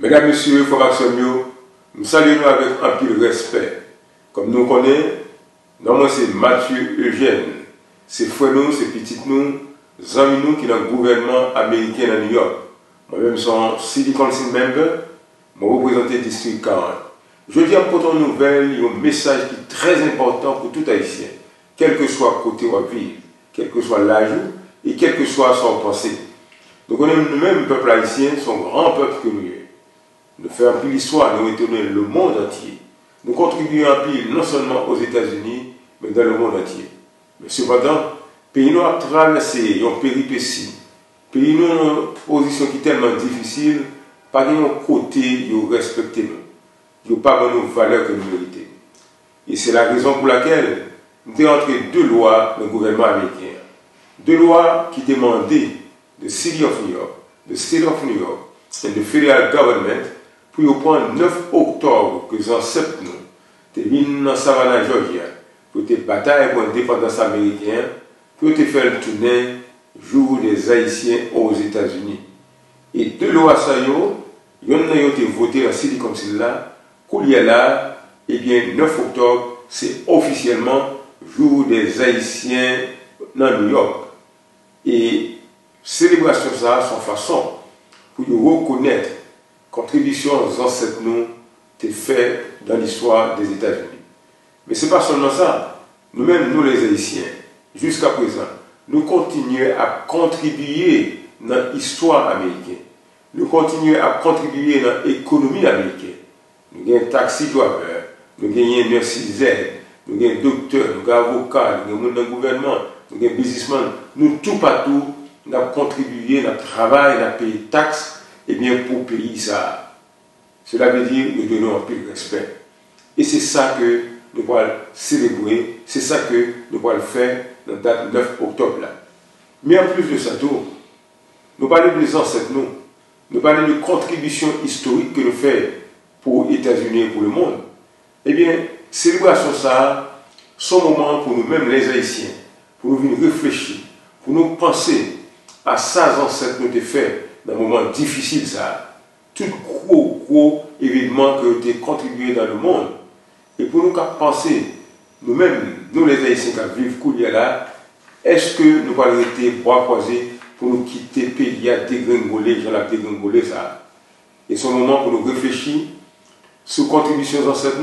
Mesdames, Messieurs, frères et nous saluons avec un pile respect. Comme nous connaissons, moi c'est Mathieu Eugène. C'est frère nous, c'est petit nous, amis nous qui sont dans le gouvernement américain à New York. Moi-même, je suis City Council member, je représente le district 40. Je dis apporter une nouvelle, un message qui est très important pour tout Haïtien, quel que soit le côté où on vit, quel que soit l'âge et quel que soit son pensée. Donc on est nous-mêmes, le peuple haïtien, son grand peuple que nous sommes. Nous faisons un peu l'histoire, nous étonnons le monde entier. Nous contribuons un peu non seulement aux États-Unis, mais dans le monde entier. Mais cependant, le pays nous a traversé une péripétie. Le pays nous a une position qui est tellement difficile, pas de côté, nous respectons nous. Nous n'avons pas nos valeurs que nous méritons. Et c'est la raison pour laquelle nous avons entré deux lois dans le gouvernement américain. Deux lois qui demandaient the City of New York, the State of New York, and the Federal Government pour le point 9 octobre que nous acceptons, nous sommes dans Savannah, Georgia, pour te bataille pour l'indépendance américaine, pour te faire le tournée jour des Haïtiens aux États-Unis. Et deux lois, il y en a été voté dans la City Council là, qu'il y a là, et bien 9 octobre, c'est officiellement jour des Haïtiens dans New York. Et célébration ça, son façon pour nous reconnaître contribution aux ancêtres nous t'es fait dans l'histoire des États-Unis. Mais ce n'est pas seulement ça. Nous-mêmes, nous les Haïtiens, jusqu'à présent, nous continuons à contribuer dans l'histoire américaine. Nous continuons à contribuer dans l'économie américaine. Nous avons taxi driver, nous avons nurses aide, nous avons docteurs, nous avons avocats, nous avons dans le gouvernement, nous avons businessmen, nous tout partout, nous avons contribué, nous avons travaillé, nous avons payé des taxes. Eh bien, pour payer ça, cela veut dire nous donnons un peu de respect. Et c'est ça que nous allons célébrer, c'est ça que nous allons faire dans la date 9 octobre. Là. Mais en plus de ça, nous parlons des ancêtres, nous parlons de contributions historiques que nous faisons pour les États-Unis et pour le monde. Eh bien, célébration ça, c'est un moment pour nous-mêmes les Haïtiens, pour nous venir réfléchir, pour nous penser à ça ancêtres nous ont fait dans un moment difficile, ça, tout gros événement que tu as contribué dans le monde. Et pour nous penser, nous-mêmes, nous les Haïtiens qui vivent là, est-ce que nous allons être bois croisés pour nous quitter le pays à dégringoler, j'en ai dégringolé ça. Et c'est un moment pour nous réfléchir sur la contribution aux ancêtres,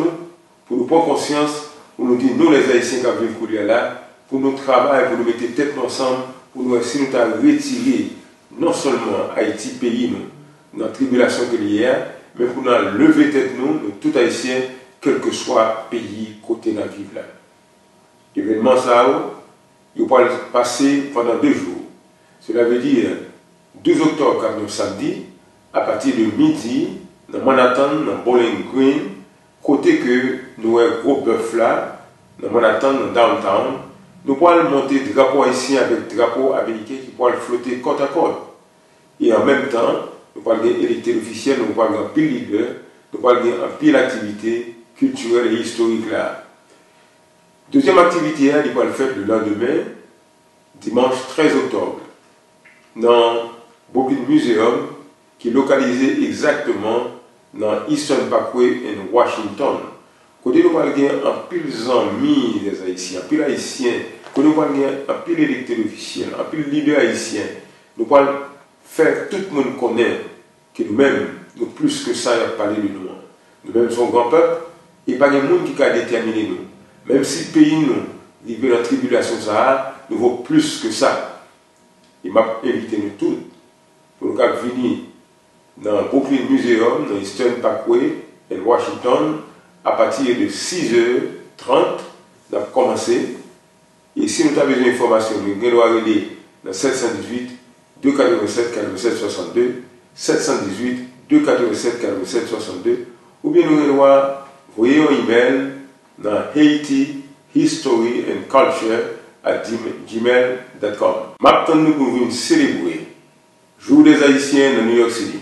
pour nous prendre conscience, pour nous dire, nous les Haïtiens qui vivent là, pour nous travailler, pour nous mettre tête ensemble, pour nous essayer de retirer non seulement Haïti, pays, nous, dans la tribulation qu'il y a, mais pour nous lever tête, nous, tout Haïtien, quel que soit le pays, côté dans vivre là. L'événement, ça, il va passer pendant 2 jours. Cela veut dire 2 octobre, quand nous samedi, à partir de midi, dans Manhattan, dans Bowling Green, côté que nous avons un gros bœuf là, dans Manhattan, dans downtown, nous pourrons monter drapeau haïtien avec drapeau américain qui pourra flotter côte à côte. Et en même temps, nous pourrons avoir l'électeur officiel, nous pourrons avoir un pile leader, nous pourrons avoir un pile d'activités culturelles et historiques là. Deuxième activité, il va le faire le lendemain, dimanche 13 octobre, dans Brooklyn Museum, qui est localisé exactement dans Eastern Parkway en Washington. Côté nous allons avoir un pile d'amis des Haïtiens, un pile haïtien, côté nous allons avoir un pile électeur officiel, un pile leader haïtien. Nous allons faire tout le monde connaître que nous-mêmes, nous plus que ça, à parler de nous. Nous-mêmes sommes grand peuple, et pas de monde qui a déterminé nous. Même si le pays nous vit dans la tribulation Sahara, nous vaut plus que ça. Il m'a invité nous tous pour nous venir dans Brooklyn Museum, dans Eastern Parkway, en Washington, à partir de 6h30, nous avons commencé. Et si nous avons besoin d'informations, nous allons aller dans 718 287 47 62, 718 287 47 62, ou bien nous allons envoyer un email dans Haiti History and Culture @gmail.com. Maintenant, nous pouvons célébrer Jour des Haïtiens dans New York City.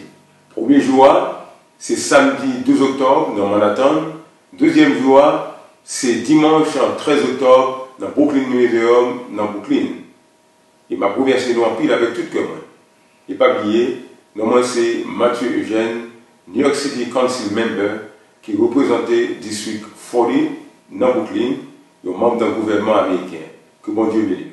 Premier jour, c'est samedi 12 octobre dans Manhattan. Deuxième jour, c'est dimanche 13 octobre dans Brooklyn Museum dans Brooklyn. Et ma première c'est nous en pile avec tout le cœur. Et pas oublier, moi c'est Mathieu Eugène New York City Council member qui représentait District 40 dans Brooklyn, un membre d'un gouvernement américain. Que bon Dieu bénisse.